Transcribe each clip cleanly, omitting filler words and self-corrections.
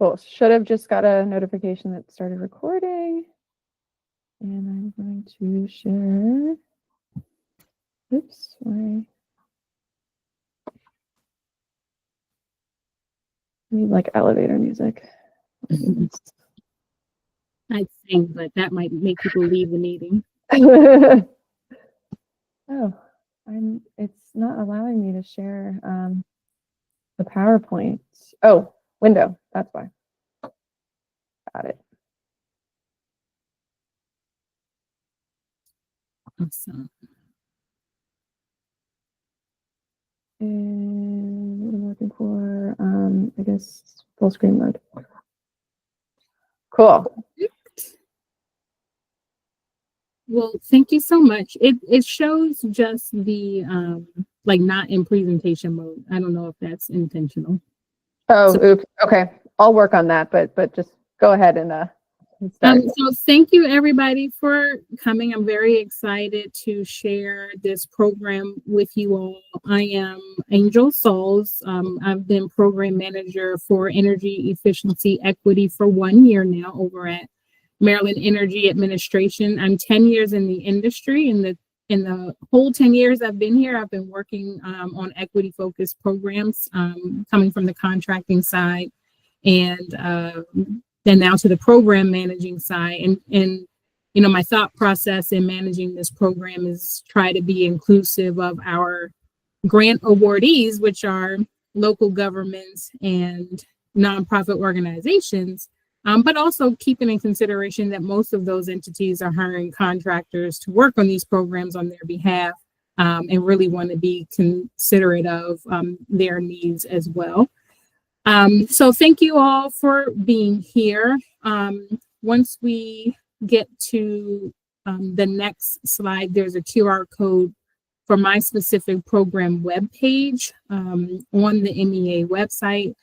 Cool. Should have just got a notification that started recording. And I'm going to share. Oops, sorry. I need like elevator music. I'd sing, but that might make people leave the meeting. Oh, it's not allowing me to share the PowerPoint. Oh, window. That's why. Got it. Awesome. And what I'm looking for, I guess full screen mode. Cool. Well, thank you so much. It shows just the like not in presentation mode. I don't know if that's intentional. Oh, So, oops. Okay, I'll work on that, but just go ahead and start. So thank you everybody for coming. I'm very excited to share this program with you all. I am Angel Souls. I've been program manager for energy efficiency equity for 1 year now over at Maryland Energy Administration. I'm 10 years in the industry. In the whole 10 years I've been here, I've been working on equity focused programs, coming from the contracting side and then now to the program managing side. And you know, my thought process in managing this program is try to be inclusive of our grant awardees, which are local governments and nonprofit organizations, but also keeping in consideration that most of those entities are hiring contractors to work on these programs on their behalf, and really want to be considerate of their needs as well. So thank you all for being here. Once we get to the next slide, there's a QR code for my specific program webpage on the MEA website.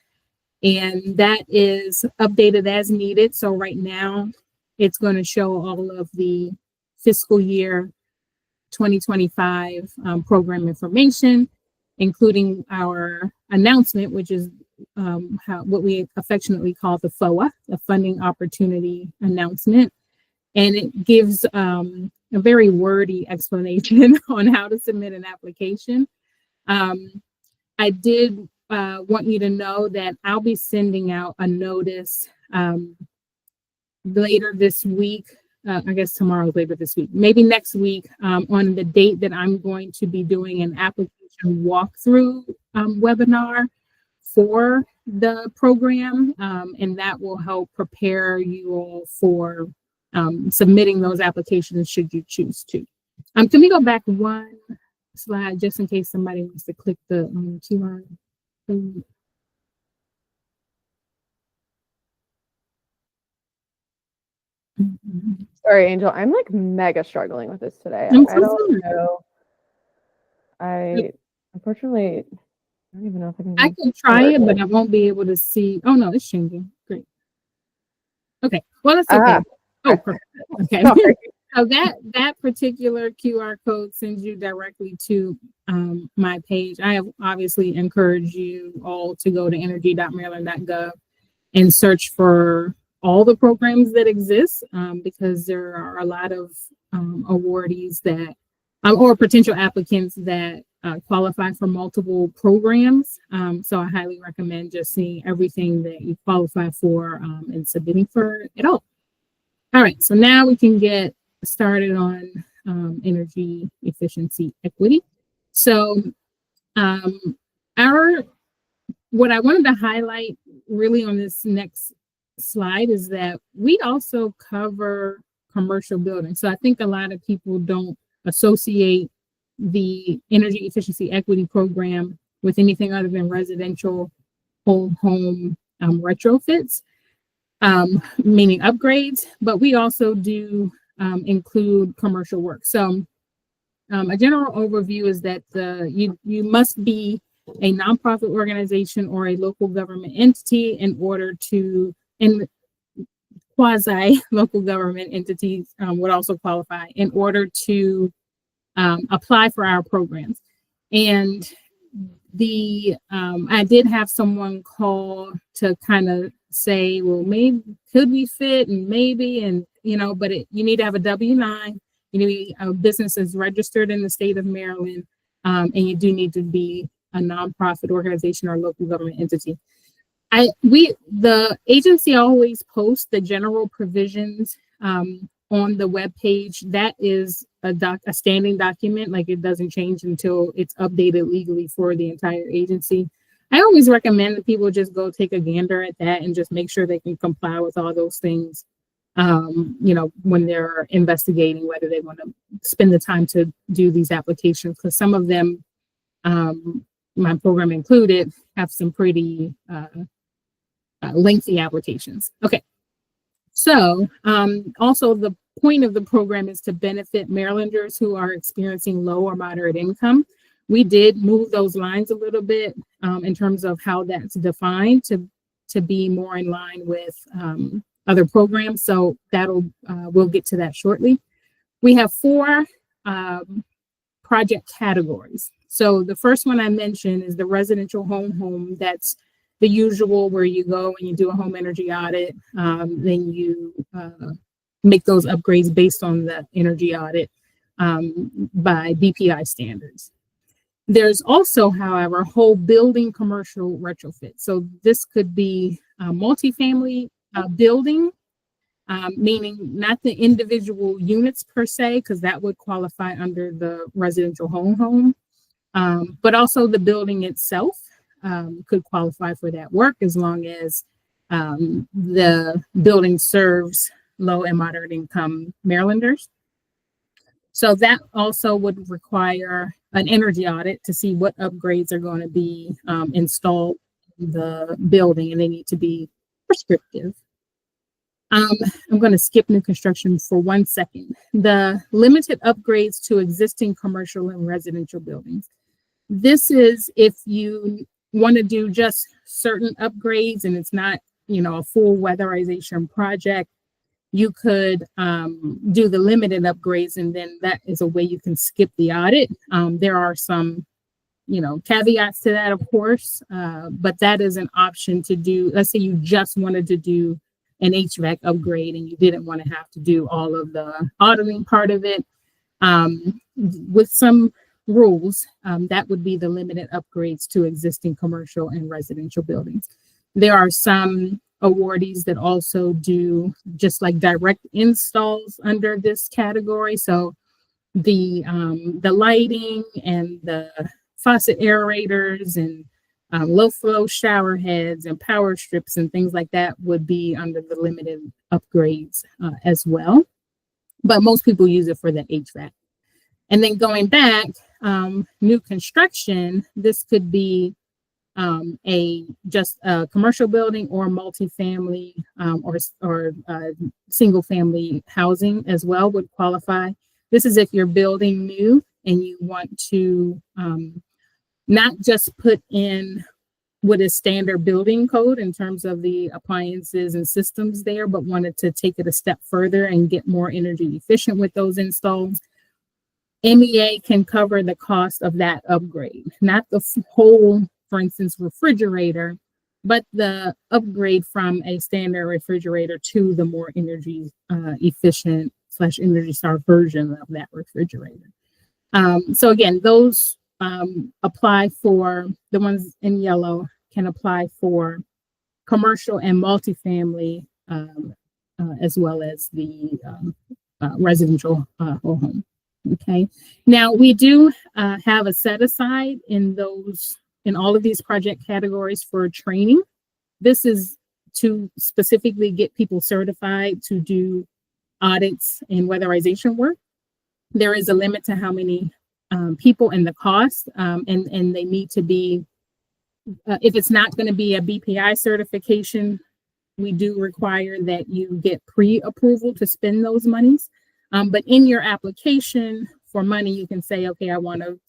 And that is updated as needed. So right now it's going to show all of the fiscal year 2025 program information, including our announcement, which is what we affectionately call the FOA, the Funding Opportunity Announcement. And it gives a very wordy explanation on how to submit an application. I did want you to know that I'll be sending out a notice later this week. I guess tomorrow, later this week, maybe next week, on the date that I'm going to be doing an application walkthrough webinar for the program, and that will help prepare you all for submitting those applications should you choose to. Can we go back one slide just in case somebody wants to click the QR code? Sorry, Angel. I'm like mega struggling with this today. I don't know. Unfortunately, I don't even know if I can try it, but I won't be able to see. Oh no, it's changing. Great. Okay. Well, that's okay. Oh, perfect. Okay. So that particular QR code sends you directly to my page. I have obviously encouraged you all to go to energy.maryland.gov and search for all the programs that exist, because there are a lot of awardees that or potential applicants that qualify for multiple programs. So I highly recommend just seeing everything that you qualify for and submitting for it all. All right, so now we can get started on energy efficiency equity. So what I wanted to highlight really on this next slide is that we also cover commercial buildings. So I think a lot of people don't associate the energy efficiency equity program with anything other than residential whole home retrofits, meaning upgrades, but we also do include commercial work. So a general overview is that you must be a nonprofit organization or a local government entity in order to, and quasi-local government entities would also qualify in order to apply for our programs. And I did have someone call to kind of say, well, maybe could we fit and maybe, and but you need to have a W-9. You need a business is registered in the state of Maryland, and you do need to be a nonprofit organization or local government entity. The agency always posts the general provisions on the webpage. That is a standing document, like it doesn't change until it's updated legally for the entire agency. I always recommend that people just go take a gander at that and just make sure they can comply with all those things, when they're investigating whether they want to spend the time to do these applications, because some of them, my program included, have some pretty lengthy applications. Okay. So also the point of the program is to benefit Marylanders who are experiencing low or moderate income. We did move those lines a little bit in terms of how that's defined to be more in line with other programs. So we'll get to that shortly. We have 4 project categories. So the first one I mentioned is the residential home. That's the usual, where you go and you do a home energy audit. Then you make those upgrades based on the energy audit by BPI standards. There's also, however, whole building commercial retrofit. So this could be a multifamily building, meaning not the individual units per se, because that would qualify under the residential home, but also the building itself could qualify for that work, as long as the building serves low and moderate income Marylanders. So that also would require an energy audit to see what upgrades are going to be installed in the building, and they need to be prescriptive. I'm going to skip new construction for 1 second. The limited upgrades to existing commercial and residential buildings. This is if you want to do just certain upgrades and it's not, a full weatherization project. You could do the limited upgrades, and then that is a way you can skip the audit. There are some, caveats to that, of course, but that is an option to do. Let's say you just wanted to do an HVAC upgrade and you didn't want to have to do all of the auditing part of it. With some rules, that would be the limited upgrades to existing commercial and residential buildings. There are some awardees that also do just like direct installs under this category. So the lighting and the faucet aerators and low flow shower heads and power strips and things like that would be under the limited upgrades as well. But most people use it for the HVAC. And then going back, new construction, this could be just a commercial building or multifamily or single family housing as well would qualify. This is if you're building new and you want to not just put in what is standard building code in terms of the appliances and systems there, but wanted to take it a step further and get more energy efficient with those installs. MEA can cover the cost of that upgrade, not the whole, for instance, refrigerator, but the upgrade from a standard refrigerator to the more energy efficient / Energy Star version of that refrigerator. So again, those apply for the ones in yellow, can apply for commercial and multifamily as well as the residential home. Okay. Now we do have a set aside in all of these project categories for training. This is to specifically get people certified to do audits and weatherization work. There is a limit to how many people and the cost, and they need to be, if it's not going to be a BPI certification, we do require that you get pre-approval to spend those monies. But in your application for money, you can say, okay, I want to,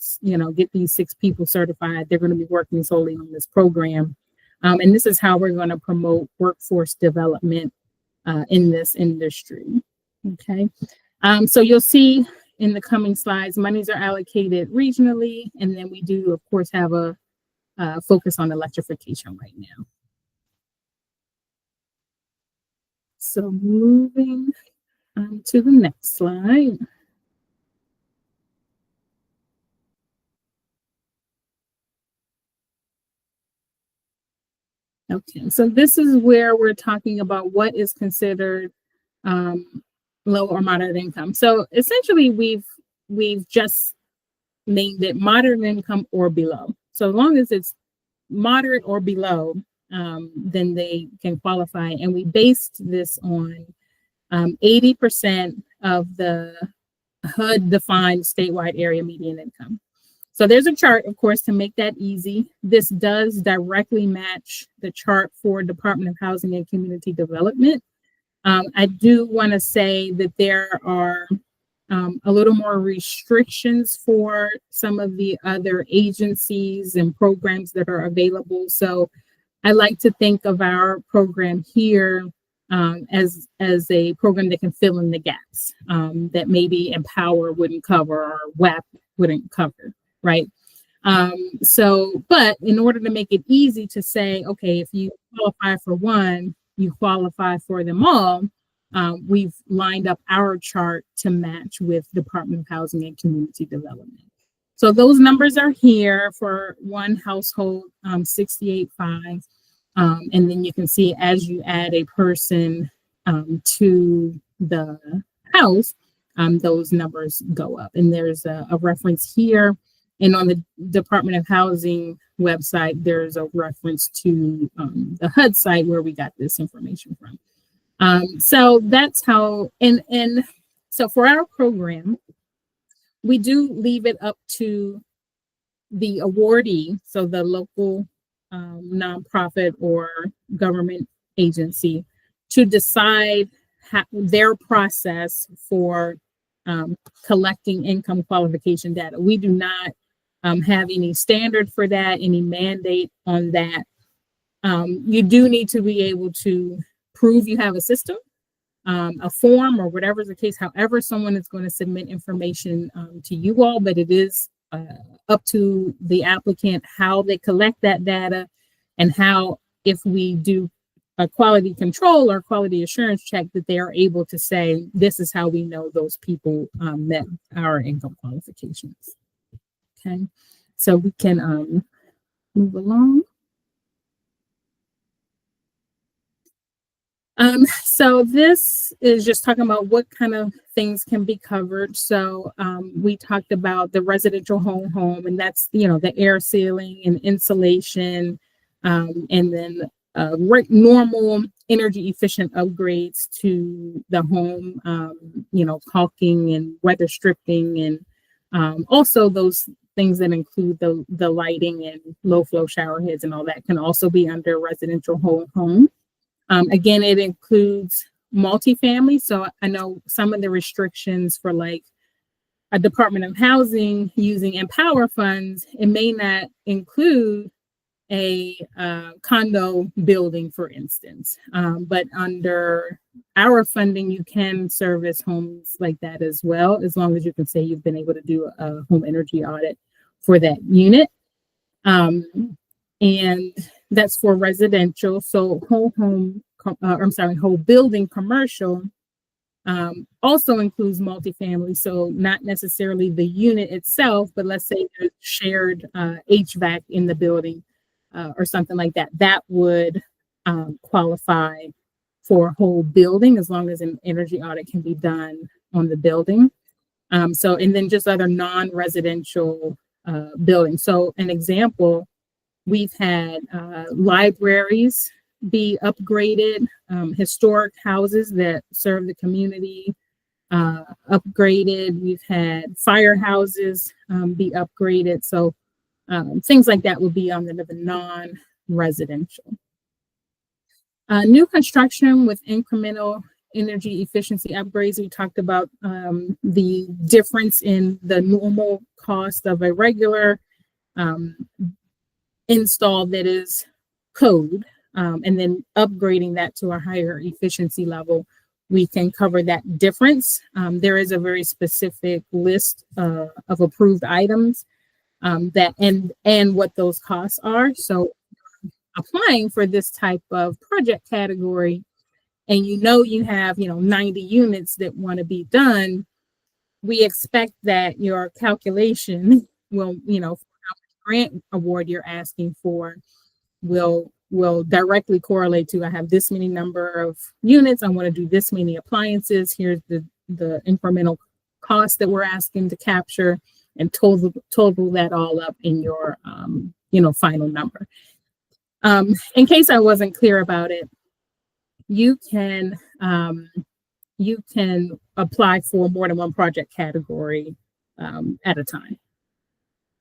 get these 6 people certified. They're going to be working solely on this program. And this is how we're going to promote workforce development in this industry. Okay. So you'll see in the coming slides, monies are allocated regionally. And then we do, of course, have a focus on electrification right now. So moving to the next slide. Okay, so this is where we're talking about what is considered low or moderate income. So essentially, we've just named it moderate income or below. So as long as it's moderate or below, then they can qualify. And we based this on 80% of the HUD-defined statewide area median income. So there's a chart, of course, to make that easy. This does directly match the chart for Department of Housing and Community Development. I do want to say that there are a little more restrictions for some of the other agencies and programs that are available. So I like to think of our program here as a program that can fill in the gaps that maybe Empower wouldn't cover or WAP wouldn't cover, right? But in order to make it easy to say, okay, if you qualify for one, you qualify for them all, we've lined up our chart to match with Department of Housing and Community Development. So those numbers are here for one household, 68.5. And then you can see as you add a person to the house, those numbers go up. And there's a reference here. And on the Department of Housing website, there's a reference to the HUD site where we got this information from. So that's how, and so for our program, we do leave it up to the awardee, so the local nonprofit or government agency, to decide their process for collecting income qualification data. We do not have any standard for that, any mandate on that. You do need to be able to prove you have a system, a form, or whatever's the case, however someone is going to submit information to you all, but it is up to the applicant how they collect that data and how, if we do a quality control or quality assurance check, that they are able to say, this is how we know those people met our income qualifications. Okay, so we can move along. So this is just talking about what kind of things can be covered. So we talked about the residential home, and that's, you know, the air sealing and insulation, and then normal energy efficient upgrades to the home, you know, caulking and weather stripping, and also those things that include the lighting and low flow shower heads and all that can also be under residential home. Again, it includes multifamily. So I know some of the restrictions for like a Department of Housing using Empower funds, it may not include a condo building, for instance. But under our funding, you can service homes like that as well, as long as you can say you've been able to do a home energy audit for that unit. And that's for residential. So whole building commercial also includes multifamily. So not necessarily the unit itself, but let's say there's shared HVAC in the building or something like that. That would qualify for a whole building as long as an energy audit can be done on the building. And then just other non-residential buildings. So an example, we've had libraries be upgraded, historic houses that serve the community upgraded. We've had firehouses be upgraded. So things like that would be under the non-residential. New construction with incremental energy efficiency upgrades. We talked about the difference in the normal cost of a regular install that is code, and then upgrading that to a higher efficiency level. We can cover that difference. There is a very specific list of approved items that and what those costs are. So applying for this type of project category and you have 90 units that want to be done, we expect that your calculation will, for how much grant award you're asking for will directly correlate to, I have this many number of units, I want to do this many appliances, here's the incremental cost that we're asking to capture, and total that all up in your final number. In case I wasn't clear about it, you can apply for more than one project category at a time.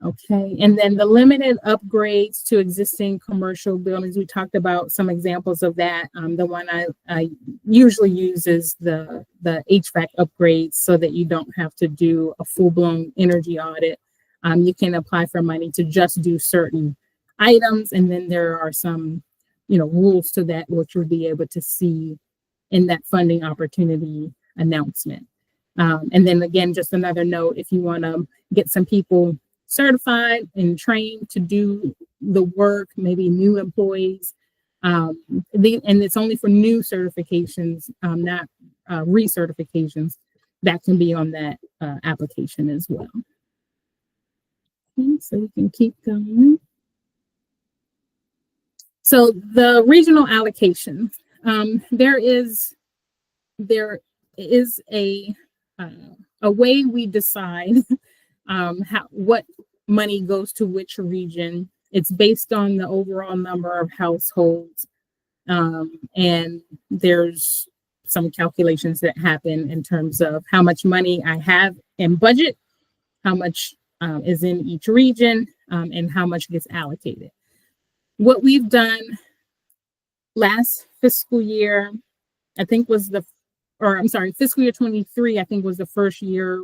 Okay, and then the limited upgrades to existing commercial buildings, we talked about some examples of that. The one I usually use is the HVAC upgrades, so that you don't have to do a full-blown energy audit. You can apply for money to just do certain items, and then there are some rules to that, which you'll be able to see in that funding opportunity announcement. And then again, just another note, if you want to get some people certified and trained to do the work, maybe new employees, and it's only for new certifications, not recertifications, that can be on that application as well. Okay, so we can keep going. So the regional allocation, there is a way we decide what money goes to which region. It's based on the overall number of households, and there's some calculations that happen in terms of how much money I have in budget, how much is in each region, and how much gets allocated. What we've done last fiscal year, fiscal year 23, I think was the first year,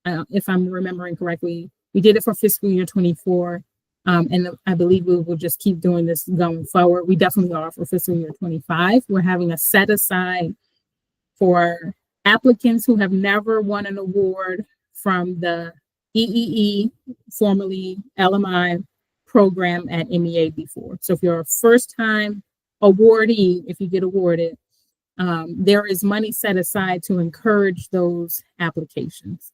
if I'm remembering correctly. We did it for fiscal year 24, and I believe we will just keep doing this going forward. We definitely are for fiscal year 25. We're having a set aside for applicants who have never won an award from the EEE, formerly LMI program at MEA before. So if you're a first-time awardee, if you get awarded, there is money set aside to encourage those applications.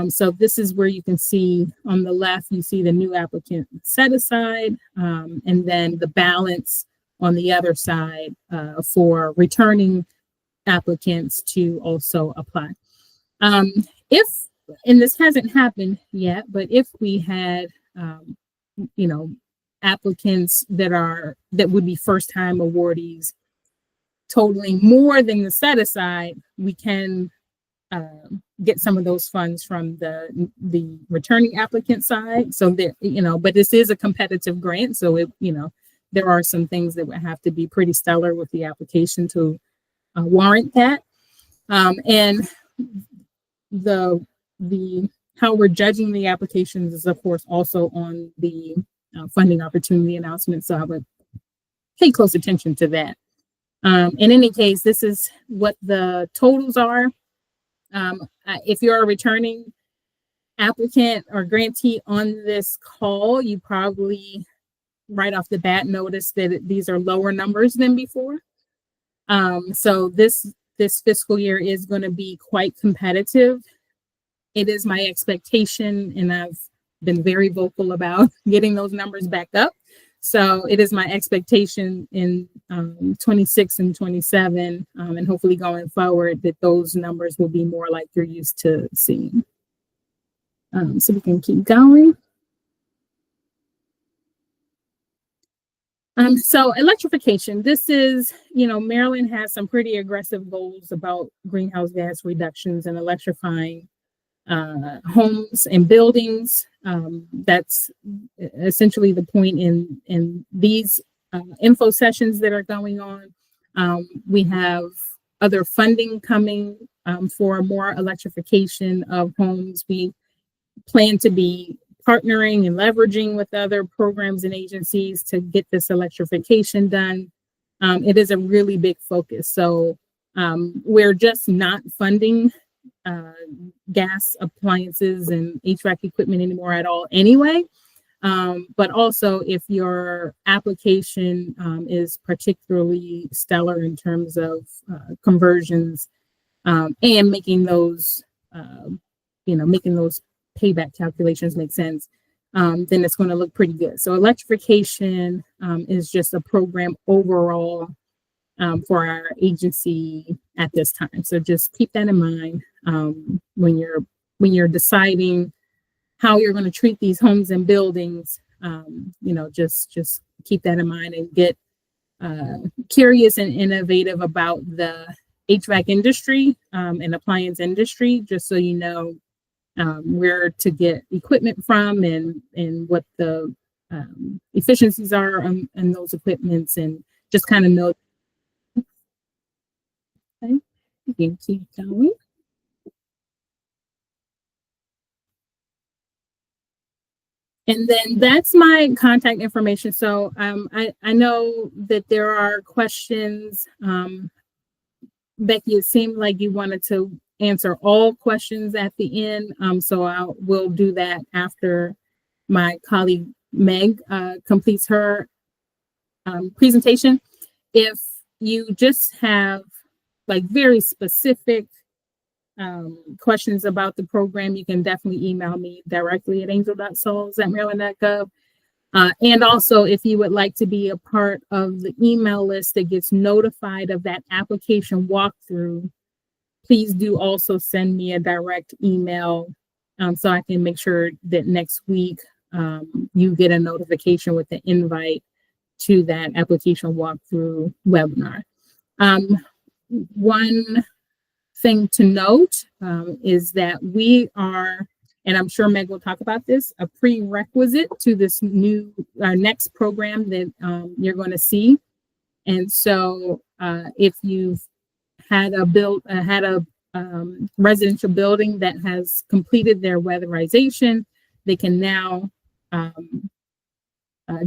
So this is where you can see on the left, you see the new applicant set aside, and then the balance on the other side for returning applicants to also apply. And this hasn't happened yet, but if we had, applicants that would be first-time awardees totaling more than the set aside, we can get some of those funds from the returning applicant side. So there, but this is a competitive grant, so there are some things that would have to be pretty stellar with the application to warrant that. And the how we're judging the applications is, of course, also on the funding opportunity announcement. So I would pay close attention to that. In any case, this is what the totals are. If you're a returning applicant or grantee on this call, you probably right off the bat notice that these are lower numbers than before. So this fiscal year is going to be quite competitive. It is my expectation, and I've been very vocal about getting those numbers back up. So it is my expectation in 26 and 27, and hopefully going forward, that those numbers will be more like you're used to seeing. So we can keep going. So electrification, this is, Maryland has some pretty aggressive goals about greenhouse gas reductions and electrifying homes and buildings. That's essentially the point in these info sessions that are going on. We have other funding coming for more electrification of homes. We plan to be partnering and leveraging with other programs and agencies to get this electrification done. It is a really big focus. So we're just not funding gas appliances and HVAC equipment anymore at all anyway. But also if your application is particularly stellar in terms of conversions and making those, making those payback calculations make sense, then it's going to look pretty good. So electrification is just a program overall for our agency at this time. So just keep that in mind when you're deciding how you're going to treat these homes and buildings. Just keep that in mind and get curious and innovative about the HVAC industry and appliance industry, just so you know where to get equipment from and what the efficiencies are in those equipments, and just kind of know. Okay, you can keep going. And then that's my contact information. So I know that there are questions. Becky, it seemed like you wanted to answer all questions at the end. So I will do that after my colleague Meg completes her presentation. If you just have like very specific questions about the program, you can definitely email me directly at angel.souls@maryland.gov. And also, if you would like to be a part of the email list that gets notified of that application walkthrough, please do also send me a direct email so I can make sure that next week you get a notification with the invite to that application walkthrough webinar. One thing to note is that we are, and I'm sure Meg will talk about this, a prerequisite to this our next program that you're going to see. And so if you've had a residential building that has completed their weatherization, they can now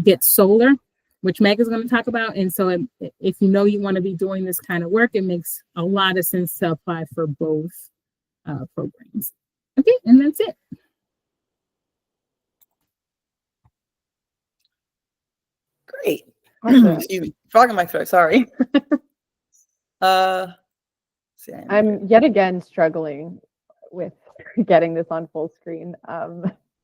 get solar, which Meg is going to talk about. And so if you know you want to be doing this kind of work, it makes a lot of sense to apply for both programs. Okay, and that's it. Great. Awesome. Excuse me, frog in my throat, sorry. I'm yet again struggling with getting this on full screen.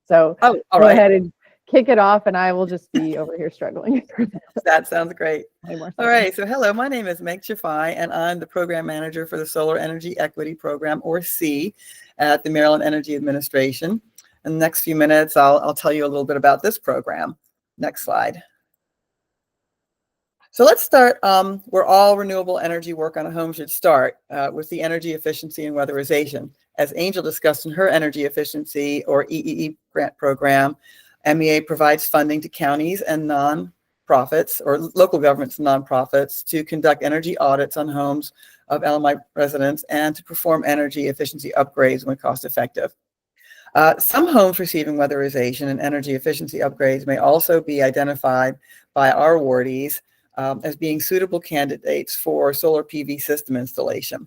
So all go right. ahead and kick it off, and I will just be over here struggling. That sounds great. All right, so hello, my name is Meg Chafai, and I'm the program manager for the Solar Energy Equity Program, or SEE, at the Maryland Energy Administration. In the next few minutes, I'll tell you a little bit about this program. Next slide. So let's start where all renewable energy work on a home should start, with the energy efficiency and weatherization. As Angel discussed in her energy efficiency or EEE grant program, MEA provides funding to counties and nonprofits or local governments and nonprofits to conduct energy audits on homes of LMI residents and to perform energy efficiency upgrades when cost effective. Some homes receiving weatherization and energy efficiency upgrades may also be identified by our awardees as being suitable candidates for solar PV system installation.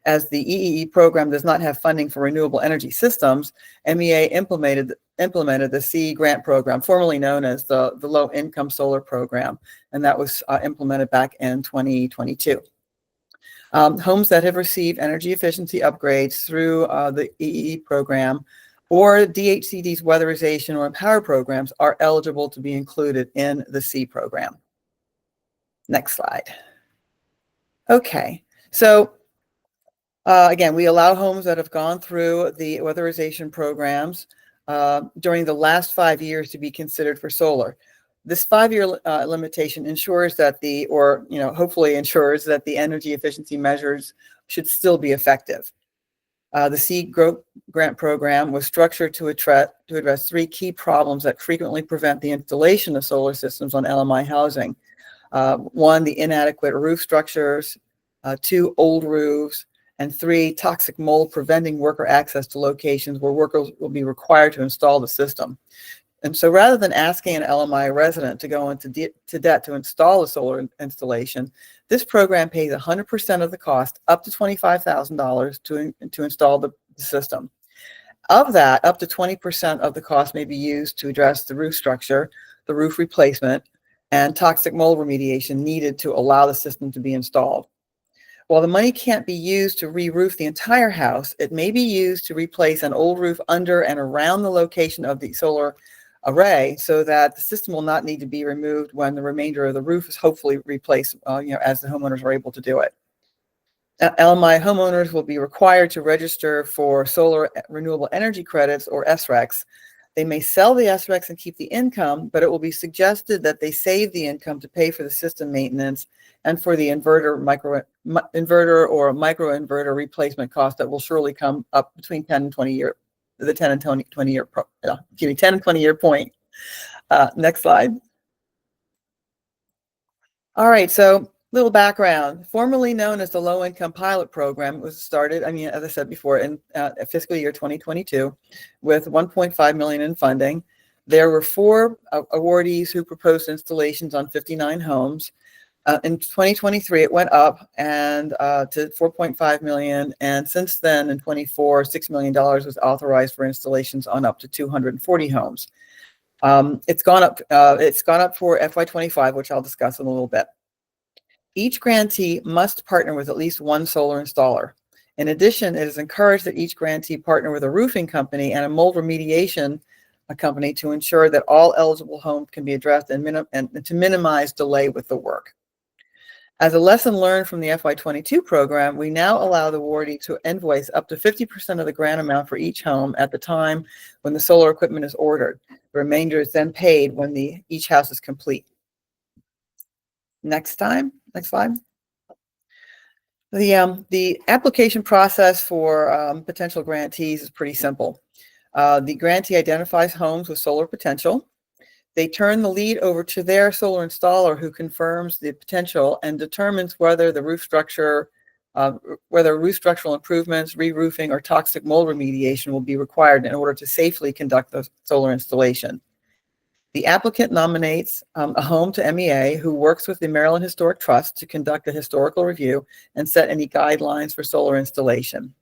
As the EEE program does not have funding for renewable energy systems, MEA implemented the SEE grant program, formerly known as the Low Income Solar Program, and that was implemented back in 2022. Homes that have received energy efficiency upgrades through the EEE program or DHCD's weatherization or empower programs are eligible to be included in the SEE program. Next slide. Okay, so again, we allow homes that have gone through the weatherization programs during the last 5 years to be considered for solar. This 5-year limitation ensures that hopefully ensures that the energy efficiency measures should still be effective. The SEE grant program was structured to address 3 key problems that frequently prevent the installation of solar systems on LMI housing. 1, the inadequate roof structures, 2, old roofs, and 3, toxic mold preventing worker access to locations where workers will be required to install the system. And so rather than asking an LMI resident to go into debt to install a solar installation, this program pays 100% of the cost, up to $25,000 to install the system. Of that, up to 20% of the cost may be used to address the roof structure, the roof replacement, and toxic mold remediation needed to allow the system to be installed. While the money can't be used to re-roof the entire house, it may be used to replace an old roof under and around the location of the solar array so that the system will not need to be removed when the remainder of the roof is hopefully replaced, as the homeowners are able to do it. LMI homeowners will be required to register for solar renewable energy credits, or SRECs. They may sell the SRECs and keep the income, but it will be suggested that they save the income to pay for the system maintenance and for the inverter or microinverter replacement cost that will surely come up between 10 and 20 year, the 10 and 20 year, 10 and 20 year point. Next slide. All right, so little background. Formerly known as the Low Income Pilot Program, was started, as I said before, in fiscal year 2022 with $1.5 million in funding. There were 4 awardees who proposed installations on 59 homes. In 2023, it went up and to $4.5 million, and since then, in 24, $6 million was authorized for installations on up to 240 homes. It's gone up for FY25, which I'll discuss in a little bit. Each grantee must partner with at least one solar installer. In addition, it is encouraged that each grantee partner with a roofing company and a mold remediation company to ensure that all eligible homes can be addressed and to minimize delay with the work. As a lesson learned from the FY22 program, we now allow the awardee to invoice up to 50% of the grant amount for each home at the time when the solar equipment is ordered. The remainder is then paid when each house is complete. Next slide. The application process for potential grantees is pretty simple. The grantee identifies homes with solar potential. They turn the lead over to their solar installer, who confirms the potential and determines whether the roof structure, whether roof structural improvements, re-roofing, or toxic mold remediation will be required in order to safely conduct the solar installation. The applicant nominates a home to MEA, who works with the Maryland Historic Trust to conduct a historical review and set any guidelines for solar installation.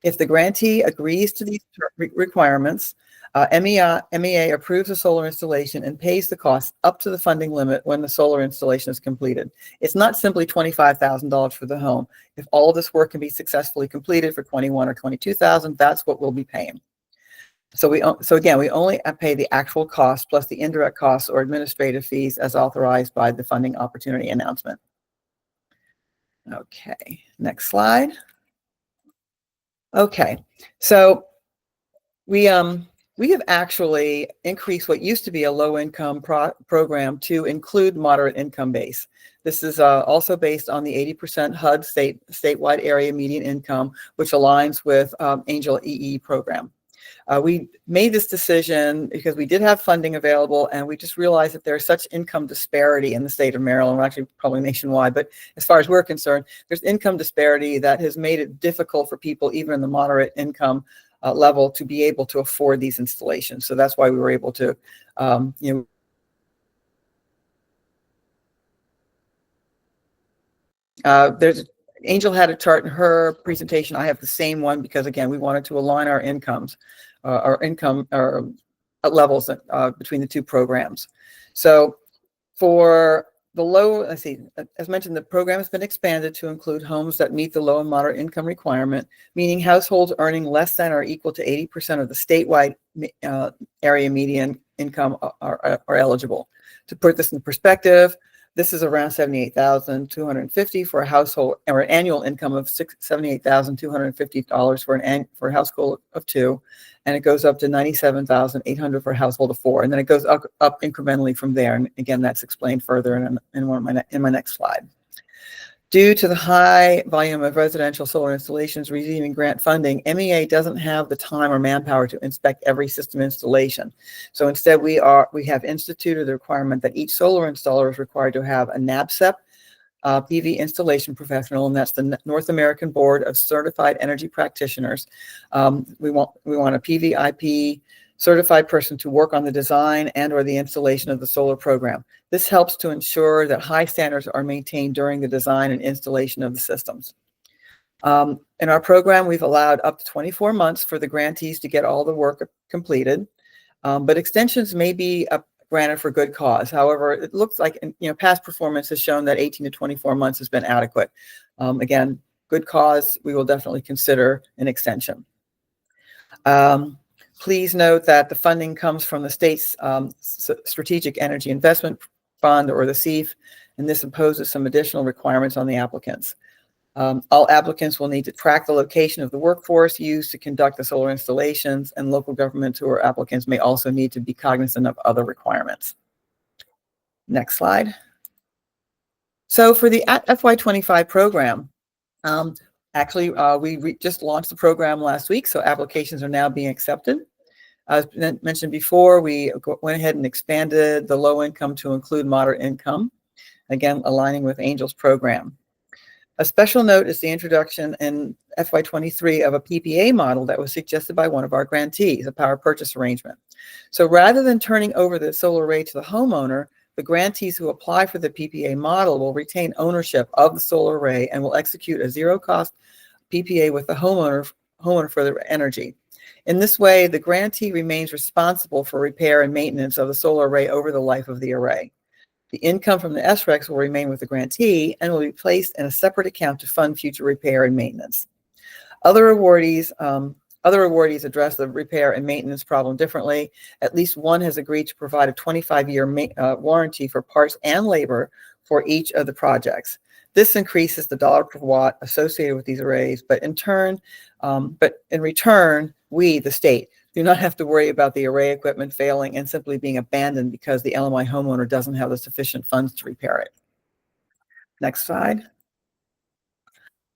If the grantee agrees to these requirements, MEA approves the solar installation and pays the costs up to the funding limit when the solar installation is completed. It's not simply $25,000 for the home. If all of this work can be successfully completed for $21,000 or $22,000, that's what we'll be paying. So again, we only pay the actual cost plus the indirect costs or administrative fees as authorized by the funding opportunity announcement. Okay, next slide. Okay, so we have actually increased what used to be a low-income program to include moderate income base. This is also based on the 80% HUD statewide area median income, which aligns with Angel EE program. We made this decision because we did have funding available, and we just realized that there's such income disparity in the state of Maryland, or actually probably nationwide, but as far as we're concerned, there's income disparity that has made it difficult for people, even in the moderate income level, to be able to afford these installations. So that's why we were able to, Angel had a chart in her presentation. I have the same one because, again, we wanted to align our incomes, our income levels between the two programs. So for the low, let's see, as mentioned, the program has been expanded to include homes that meet the low and moderate income requirement, meaning households earning less than or equal to 80% of the statewide area median income are eligible. To put this in perspective, this is around $78,250 for a household, or an annual income of $78,250 for a household of 2, and it goes up to $97,800 for a household of 4, and then it goes up incrementally from there. And again, that's explained further in my next slide. Due to the high volume of residential solar installations receiving grant funding, MEA doesn't have the time or manpower to inspect every system installation. So instead, we have instituted the requirement that each solar installer is required to have a NABCEP PV installation professional, and that's the North American Board of Certified Energy Practitioners. We want a PV IP certified person to work on the design and or the installation of the solar program. This helps to ensure that high standards are maintained during the design and installation of the systems. In our program, we've allowed up to 24 months for the grantees to get all the work completed, but extensions may be granted for good cause. However, it looks like past performance has shown that 18 to 24 months has been adequate. Again, good cause, we will definitely consider an extension. Please note that the funding comes from the state's Strategic Energy Investment Fund, or the SEIF, and this imposes some additional requirements on the applicants. All applicants will need to track the location of the workforce used to conduct the solar installations, and local governments who are applicants may also need to be cognizant of other requirements. Next slide. So for the FY25 program, actually, we just launched the program last week, so applications are now being accepted. As mentioned before, we went ahead and expanded the low income to include moderate income, again, aligning with Angel's program. A special note is the introduction in FY23 of a PPA model that was suggested by one of our grantees, a power purchase arrangement. So rather than turning over the solar array to the homeowner, the grantees who apply for the PPA model will retain ownership of the solar array and will execute a zero-cost PPA with the homeowner for their energy. In this way, the grantee remains responsible for repair and maintenance of the solar array over the life of the array. The income from the SRECs will remain with the grantee and will be placed in a separate account to fund future repair and maintenance. Other awardees address the repair and maintenance problem differently. At least one has agreed to provide a 25-year warranty for parts and labor for each of the projects. This increases the dollar per watt associated with these arrays, but in return, we, the state, do not have to worry about the array equipment failing and simply being abandoned because the LMI homeowner doesn't have the sufficient funds to repair it. Next slide.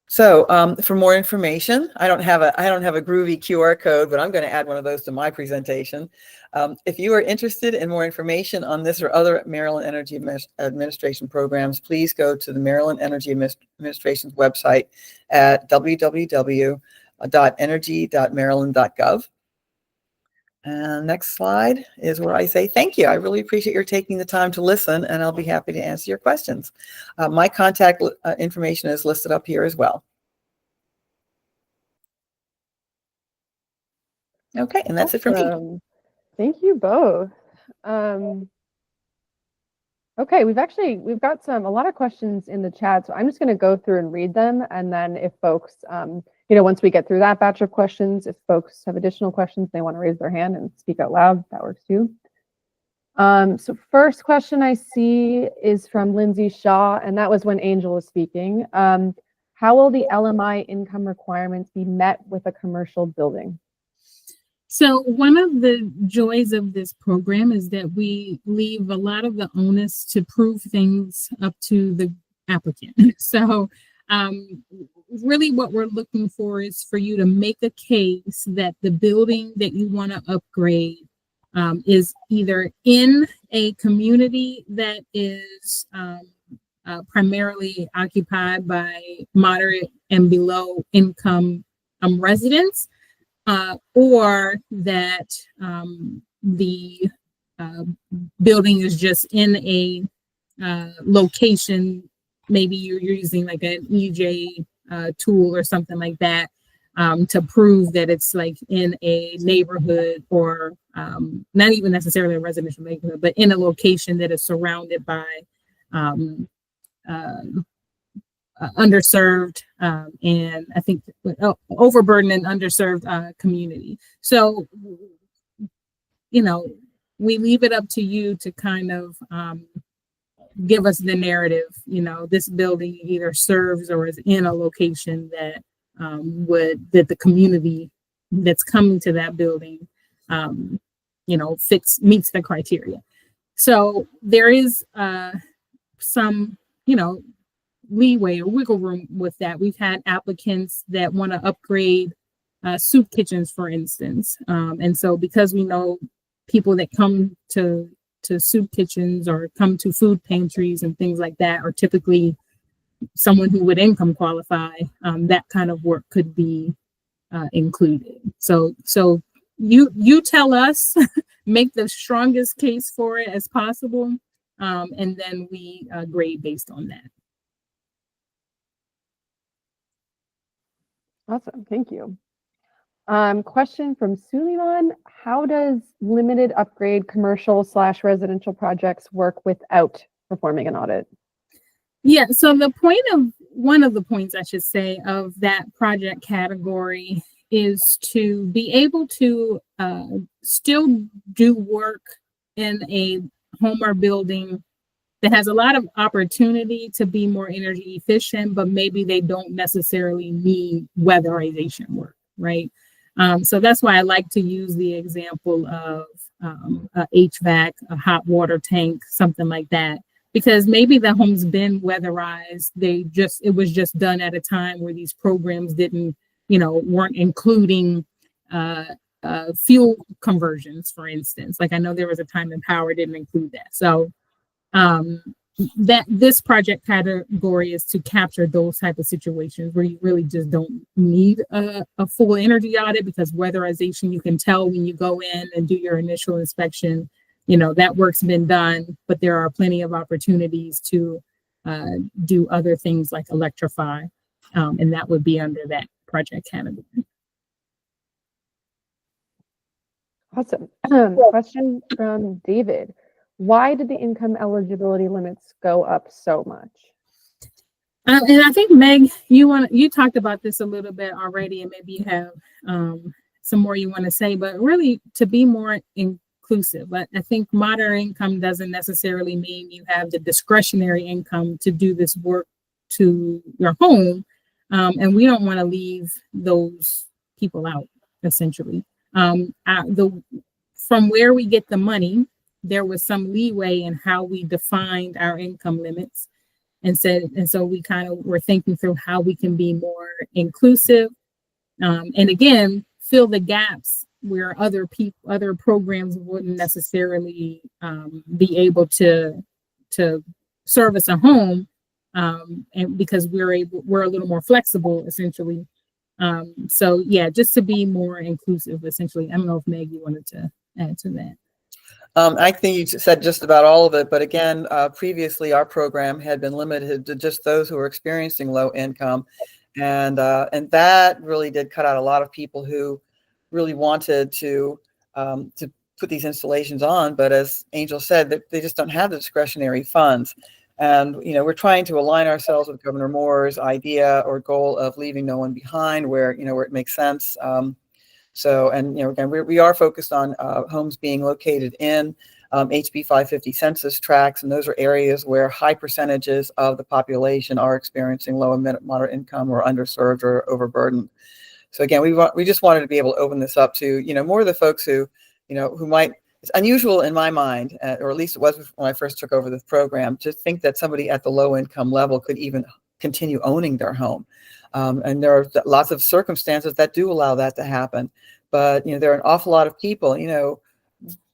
So for more information, I don't have a groovy QR code, but I'm going to add one of those to my presentation. If you are interested in more information on this or other Maryland Energy Administration programs, please go to the Maryland Energy Administration's website at www.energy.maryland.gov. And next slide is where I say thank you. I really appreciate your taking the time to listen, and I'll be happy to answer your questions. My contact information is listed up here as well. Okay, and that's it for me. Thank you both. Okay, we've got a lot of questions in the chat, so I'm just going to go through and read them, and then if folks, once we get through that batch of questions, if folks have additional questions, they want to raise their hand and speak out loud, that works too. So first question I see is from Lindsay Shaw, and that was when Angel was speaking. How will the LMI income requirements be met with a commercial building? So one of the joys of this program is that we leave a lot of the onus to prove things up to the applicant. So really what we're looking for is for you to make a case that the building that you want to upgrade is either in a community that is primarily occupied by moderate and below income residents, or that the building is just in a location, maybe you're using like an EJ tool or something like that to prove that it's like in a neighborhood, or not even necessarily a residential neighborhood, but in a location that is surrounded by underserved and I think overburdened and underserved community. So, we leave it up to you to kind of give us the narrative. This building either serves or is in a location that that the community that's coming to that building, meets the criteria. So there is some, leeway or wiggle room with that. We've had applicants that want to upgrade soup kitchens, for instance. And so because we know people that come to soup kitchens or come to food pantries and things like that are typically someone who would income qualify, that kind of work could be included. So you tell us, make the strongest case for it as possible, and then we grade based on that. Awesome, thank you. Question from Suleiman: how does limited upgrade commercial/residential projects work without performing an audit? Yeah, so one of the points I should say of that project category is to be able to still do work in a home or building that has a lot of opportunity to be more energy efficient, but maybe they don't necessarily need weatherization work, right? So that's why I like to use the example of a HVAC, a hot water tank, something like that, because maybe the home's been weatherized. It was just done at a time where these programs weren't including fuel conversions, for instance. Like I know there was a time when power didn't include that. So that this project category is to capture those type of situations where you really just don't need a full energy audit, because weatherization, you can tell when you go in and do your initial inspection, that work's been done, but there are plenty of opportunities to do other things like electrify, and that would be under that project category. Awesome. Question from David: why did the income eligibility limits go up so much? And I think, Meg, you talked about this a little bit already, and maybe you have some more you want to say, but really to be more inclusive. But I think moderate income doesn't necessarily mean you have the discretionary income to do this work to your home. And we don't want to leave those people out, essentially. From where we get the money, there was some leeway in how we defined our income limits, and so we kind of were thinking through how we can be more inclusive, and again, fill the gaps where other programs wouldn't necessarily be able to service a home, and because we're a little more flexible, essentially. So yeah, just to be more inclusive, essentially. I don't know if Meg, you wanted to add to that. I think you said just about all of it, but again, previously our program had been limited to just those who were experiencing low income, and that really did cut out a lot of people who really wanted to put these installations on, but as Angel said, they just don't have the discretionary funds. And we're trying to align ourselves with Governor Moore's idea or goal of leaving no one behind, where where it makes sense. Again, we are focused on homes being located in HB 550 census tracts, and those are areas where high percentages of the population are experiencing low and moderate income, or underserved, or overburdened. So again, we just wanted to be able to open this up to more of the folks who who might. It's unusual in my mind, or at least it was when I first took over this program, to think that somebody at the low income level could even continue owning their home. And there are lots of circumstances that do allow that to happen. But there are an awful lot of people,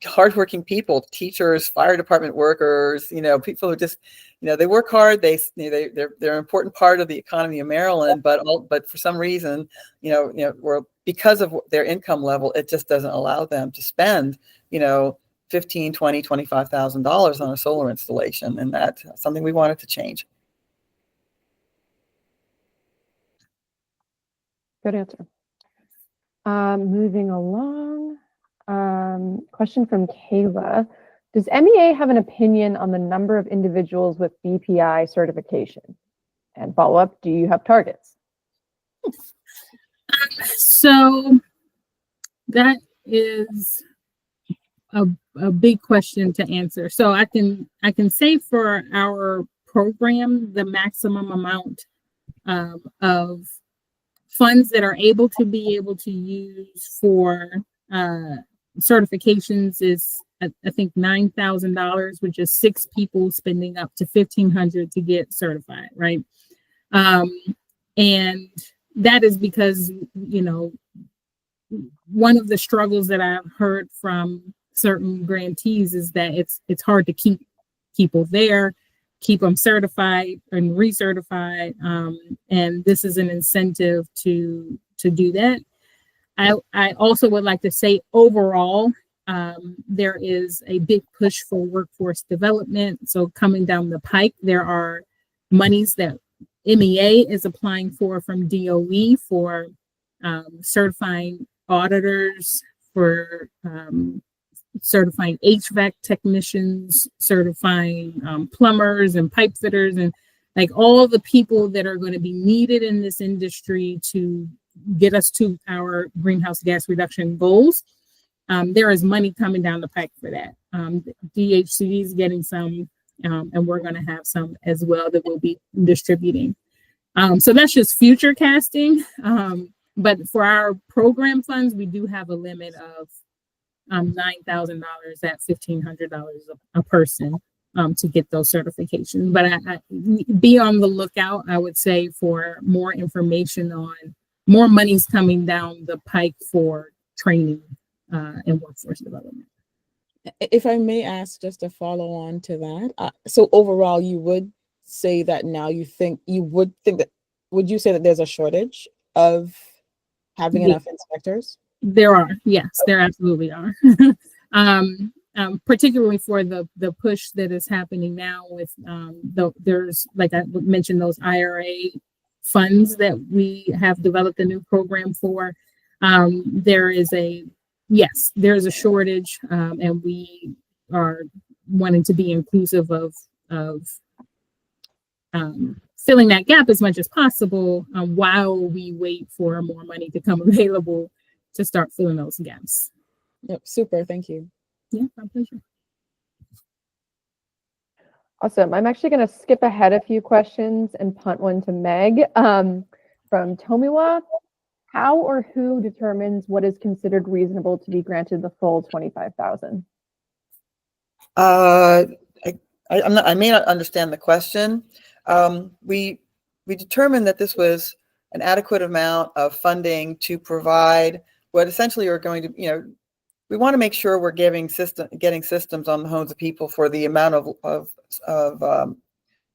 hardworking people, teachers, fire department workers, people who just, they work hard. They're an important part of the economy of Maryland, but for some reason, because of their income level, it just doesn't allow them to spend, $15,000, $20,000, $25,000 on a solar installation, and that's something we wanted to change. Good answer. Moving along, question from Kayla: does MEA have an opinion on the number of individuals with BPI certification? And follow up: do you have targets? So that is a big question to answer. So I can say for our program, the maximum amount of funds that are able to use for certifications is I think $9,000, which is 6 people spending up to $1,500 to get certified, right? And that is because one of the struggles that I've heard from certain grantees is that it's hard to keep people there, keep them certified and recertified, and this is an incentive to do that. I also would like to say overall, there is a big push for workforce development. So coming down the pike, there are monies that MEA is applying for from DOE for certifying auditors, for certifying HVAC technicians, certifying plumbers and pipe fitters, and like all the people that are going to be needed in this industry to get us to our greenhouse gas reduction goals. There is money coming down the pike for that. DHCD is getting some, and we're going to have some as well that we'll be distributing. So that's just future casting. But for our program funds, we do have a limit of $9,000 at $1,500 a person to get those certifications. But I be on the lookout, I would say, for more information on more money's coming down the pike for training and workforce development. If I may ask, just to follow on to that, so overall, you would say that now would you say that there's a shortage of having enough inspectors? There are, yes, there absolutely are. Particularly for the push that is happening now with there's, like I mentioned, those IRA funds that we have developed a new program for. There's a shortage, and we are wanting to be inclusive of filling that gap as much as possible while we wait for more money to come available to start filling those gaps. Yep, super, thank you. Yeah, my pleasure. Awesome. I'm actually going to skip ahead a few questions and punt one to Meg from Tomiwa. How or who determines what is considered reasonable to be granted the full $25,000? I may not understand the question. We determined that this was an adequate amount of funding to provide what essentially are going to, we want to make sure we're getting systems on the homes of people for the amount of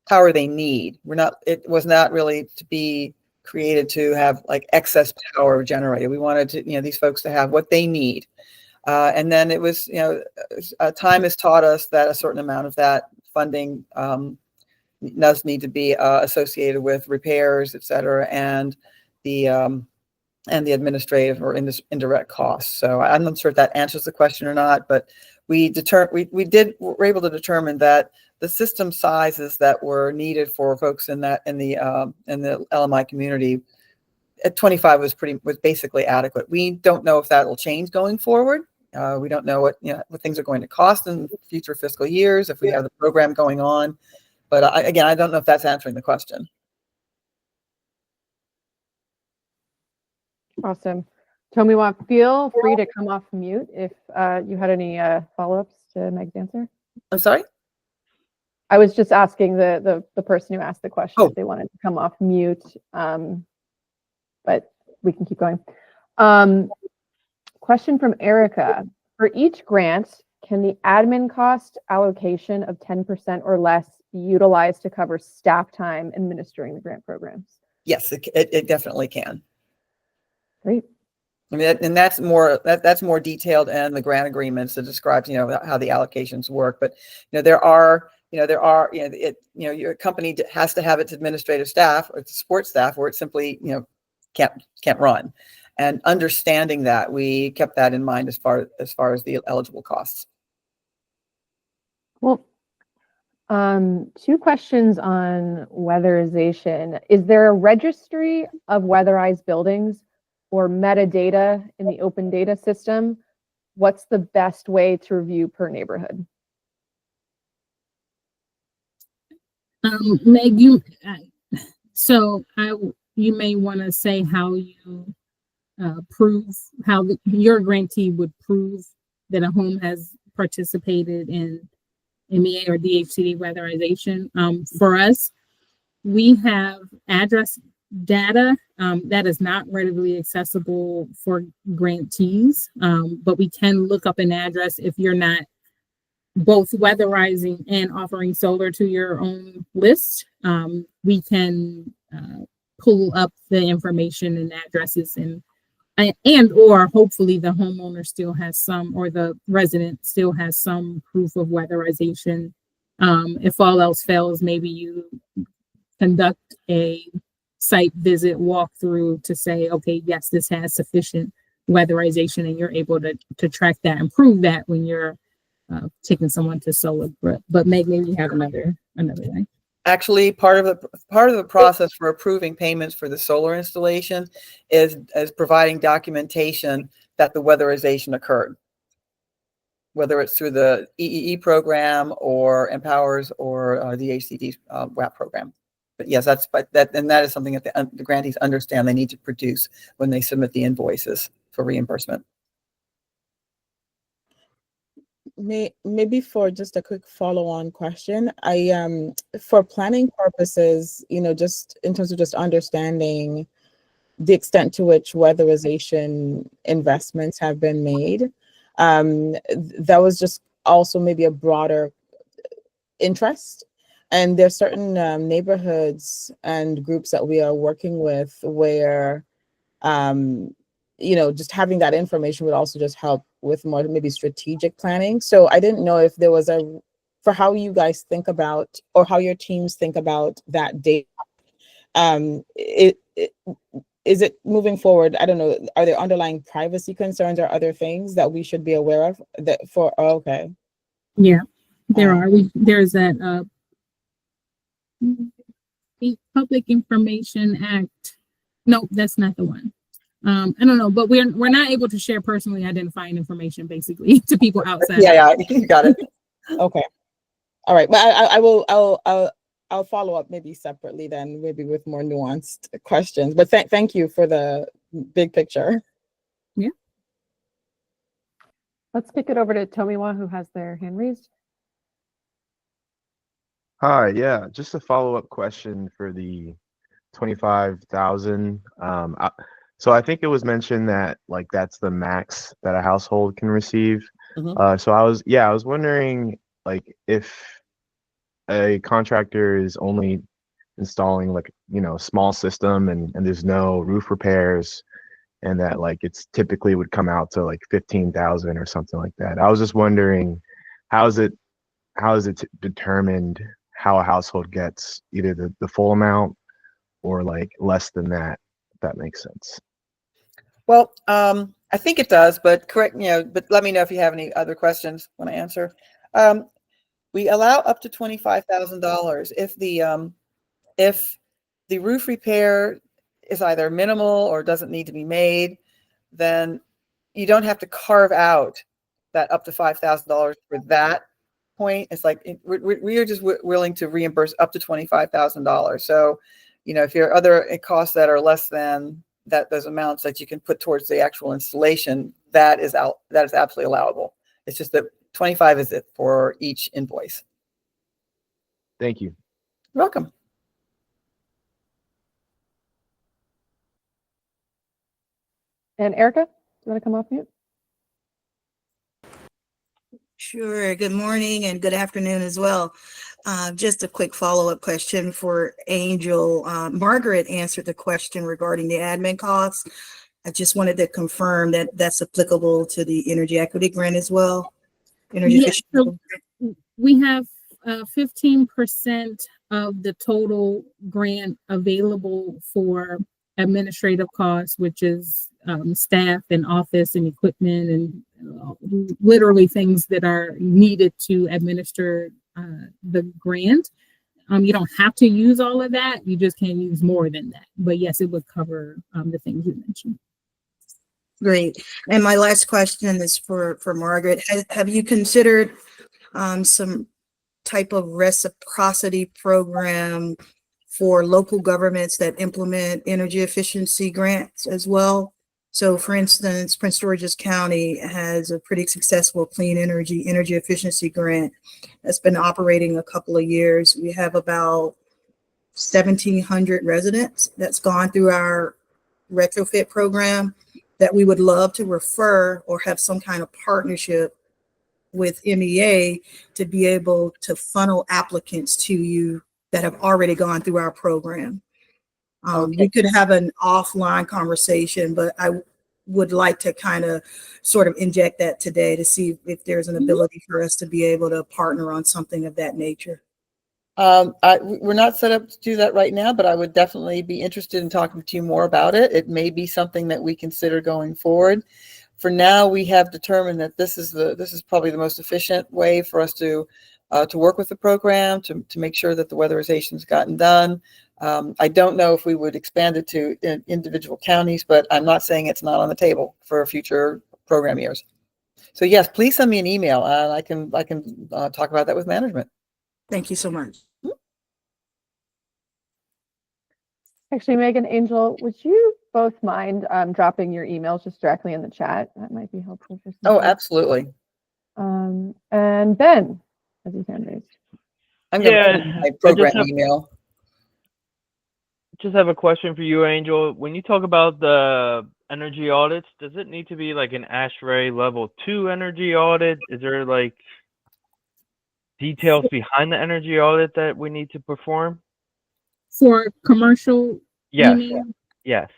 power they need. It was not really to be created to have like excess power generated. We wanted to, these folks to have what they need. And then it was, time has taught us that a certain amount of that funding does need to be associated with repairs, et cetera, and the administrative or indirect costs. So I'm not sure if that answers the question or not, but we're able to determine that the system sizes that were needed for folks in the LMI community at 25 was basically adequate. We don't know if that will change going forward. We don't know what things are going to cost in future fiscal years if we have the program going on. But I don't know if that's answering the question. Awesome. Tomiwa, feel free to come off mute if you had any follow-ups to Meg's answer. I'm sorry? I was just asking the person who asked the question if they wanted to come off mute, but we can keep going. Question from Erica. For each grant, can the admin cost allocation of 10% or less be utilized to cover staff time administering the grant programs? Yes, it definitely can. Great. I mean, and that's more detailed in the grant agreements that describes, how the allocations work. But your company has to have its administrative staff or its support staff, or it simply, can't run. And understanding that, we kept that in mind as far as the eligible costs. Well, two questions on weatherization. Is there a registry of weatherized buildings or metadata in the open data system? What's the best way to review per neighborhood? Meg, you may want to say how you prove how your grantee would prove that a home has participated in MEA or DHCD weatherization. For us, we have address data that is not readily accessible for grantees, but we can look up an address if you're not both weatherizing and offering solar to your own list. We can pull up the information and addresses or hopefully the homeowner still has some, or the resident still has some proof of weatherization. If all else fails, maybe you conduct a site visit walkthrough to say, okay, yes, this has sufficient weatherization, and you're able to track that and prove that when you're taking someone to solar. But maybe you have another way. Actually, part of the process for approving payments for the solar installation is providing documentation that the weatherization occurred, whether it's through the EEE program or Empowers or the HCD WAP program. But yes, that is something that the grantees understand they need to produce when they submit the invoices for reimbursement. Maybe for just a quick follow-on question, for planning purposes, just in terms of just understanding the extent to which weatherization investments have been made, that was just also maybe a broader interest. And there's certain neighborhoods and groups that we are working with where just having that information would also just help with more maybe strategic planning. So I didn't know if there was for how you guys think about, or how your teams think about that data. Is it moving forward? I don't know. Are there underlying privacy concerns or other things that we should be aware of okay. Yeah, there are. There's that Public Information Act. No, that's not the one. I don't know, but we're not able to share personally identifying information basically to people outside. Yeah, you got it. Okay, all right, but I'll follow up maybe separately then, maybe with more nuanced questions. But thank you for the big picture. Yeah. Let's kick it over to Tomiwa, who has their hand raised. Hi, yeah, just a follow-up question for the 25,000. So I think it was mentioned that that's the max that a household can receive. Mm-hmm. So I was wondering if a contractor is only installing a small system and there's no roof repairs, and that it's typically would come out to 15,000 or something like that. I was just wondering, how is it determined how a household gets either the full amount or less than that, if that makes sense? Well, I think it does, but but let me know if you have any other questions when I answer. We allow up to $25,000 if the roof repair is either minimal or doesn't need to be made. Then you don't have to carve out that up to $5,000 for that point. It's we are just willing to reimburse up to $25,000. So, if your other costs that are less than those amounts that you can put towards the actual installation, that is absolutely allowable. It's just that 25 is it for each invoice. Thank you. You're welcome. And Erica, do you want to come off mute? Sure. Good morning and good afternoon as well. Just a quick follow-up question for Angel. Margaret answered the question regarding the admin costs. I just wanted to confirm that that's applicable to the energy equity grant as well. Yes, so we have 15% of the total grant available for administrative costs, which is staff and office and equipment and literally things that are needed to administer the grant. You don't have to use all of that. You just can't use more than that. But yes, it would cover the things you mentioned. Great. And my last question is for Margaret. Have you considered some type of reciprocity program for local governments that implement energy efficiency grants as well? So for instance, Prince George's County has a pretty successful clean energy efficiency grant that's been operating a couple of years. We have about 1,700 residents that's gone through our retrofit program that we would love to refer or have some kind of partnership with MEA to be able to funnel applicants to you that have already gone through our program. We could have an offline conversation, but I would like to kind of sort of inject that today to see if there's an ability for us to be able to partner on something of that nature. We're not set up to do that right now, but I would definitely be interested in talking to you more about it. It may be something that we consider going forward. For now, we have determined that this is probably the most efficient way for us to work with the program to make sure that the weatherization has gotten done. I don't know if we would expand it to individual counties, but I'm not saying it's not on the table for future program years. So yes, please send me an email and I can talk about that with management. Thank you so much. Actually, Megan, Angel, would you both mind dropping your emails just directly in the chat? That might be helpful for some Oh, folks. absolutely. And Ben has his hand raised. I'm going Yeah, to put my program email. Just have a question for you, Angel. When you talk about the energy audits, does it need to be like an ASHRAE level 2 energy audit? Is there like details behind the energy audit that we need to perform? For commercial, Yes. you mean? Yes.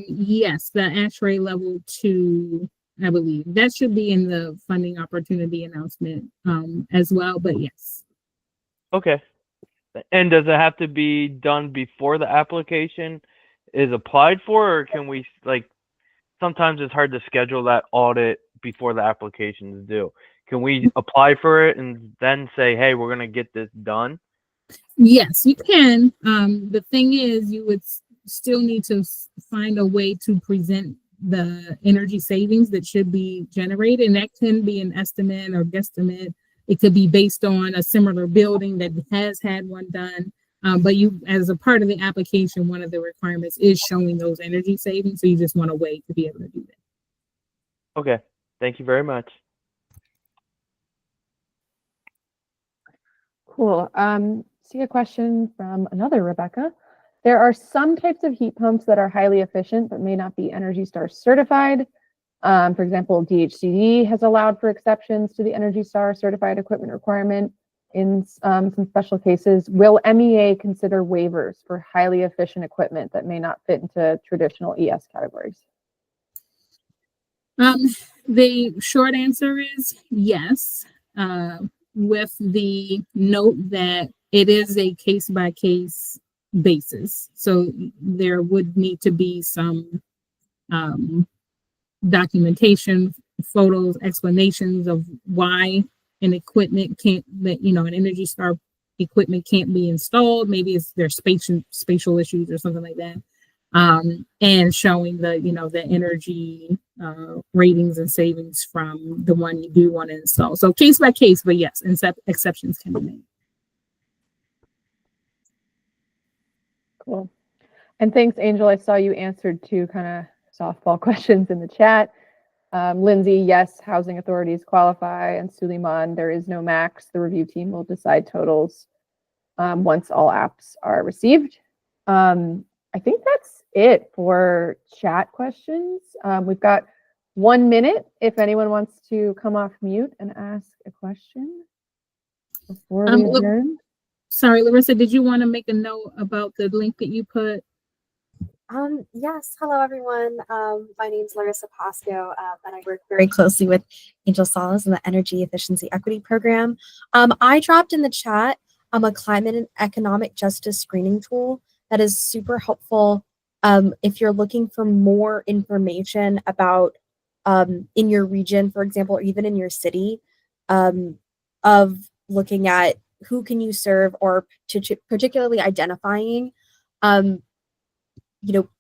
Yes, the ASHRAE level 2, I believe that should be in the funding opportunity announcement as well. But yes. Okay. And does it have to be done before the application is applied for, or can we, like, sometimes it's hard to schedule that audit before the application is due. Can we apply for it and then say, hey, we're going to get this done? Yes, you can. The thing is, you would still need to find a way to present the energy savings that should be generated, and that can be an estimate or guesstimate. It could be based on a similar building that has had one done. But you, as a part of the application, one of the requirements is showing those energy savings. So you just want to wait to be able to do that. Okay. Thank you very much. Cool. See a question from another Rebecca. There are some types of heat pumps that are highly efficient but may not be Energy Star certified. For example, DHCD has allowed for exceptions to the Energy Star certified equipment requirement in some special cases. Will MEA consider waivers for highly efficient equipment that may not fit into traditional ES categories? The short answer is yes, with the note that it is a case-by-case basis. So there would need to be some documentation, photos, explanations of why an equipment can't, an Energy Star equipment can't be installed. Maybe it's their spatial issues or something like that. And showing the, the energy ratings and savings from the one you do want to install. So case by case, but yes, exceptions can be made. Cool. And thanks, Angel. I saw you answered two kind of softball questions in the chat. Lindsay, yes, housing authorities qualify. And Suleiman, there is no max. The review team will decide totals once all apps are received. I think that's it for chat questions. We've got 1 minute if anyone wants to come off mute and ask a question before we adjourn. Sorry, Larissa, did you want to make a note about the link that you put? Yes. Hello, everyone. My name is Larissa Pasco, and I work very closely with Angel Solis in the Energy Efficiency Equity Program. I dropped in the chat a climate and economic justice screening tool that is super helpful if you're looking for more information about in your region, for example, or even in your city, of looking at who can you serve, or particularly identifying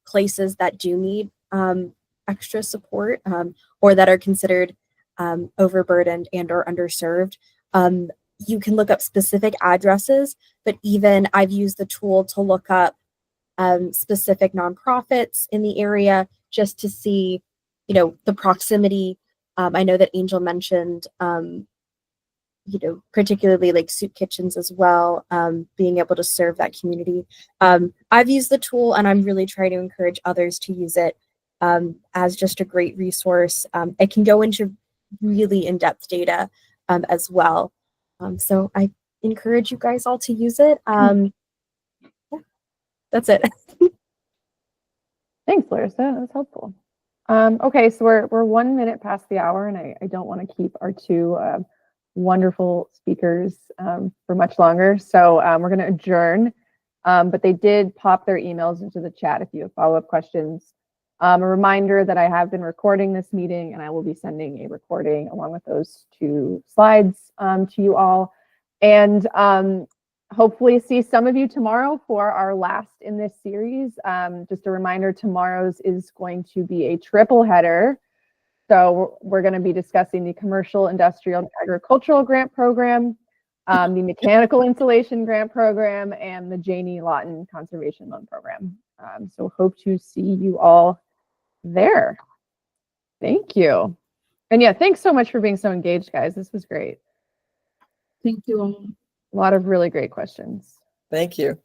places that do need extra support or that are considered overburdened and or underserved. You can look up specific addresses, but even I've used the tool to look up specific nonprofits in the area just to see, the proximity. I know that Angel mentioned, particularly like soup kitchens as well, being able to serve that community. I've used the tool and I'm really trying to encourage others to use it as just a great resource. It can go into really in-depth data as well. So I encourage you guys all to use it. Yeah, that's it. Thanks, Larissa. That's helpful. Okay, so we're 1 minute past the hour, and I don't want to keep our two wonderful speakers for much longer. So we're going to adjourn. But they did pop their emails into the chat if you have follow-up questions. A reminder that I have been recording this meeting, and I will be sending a recording along with those 2 slides to you all. And hopefully see some of you tomorrow for our last in this series. Just a reminder, tomorrow's is going to be a triple header. So we're going to be discussing the Commercial, Industrial, and Agricultural Grant Program, the Mechanical Insulation Grant Program, and the Janie Lawton Conservation Loan Program. So hope to see you all there. Thank you. And yeah, thanks so much for being so engaged, guys. This was great. Thank you all. A lot of really great questions. Thank you.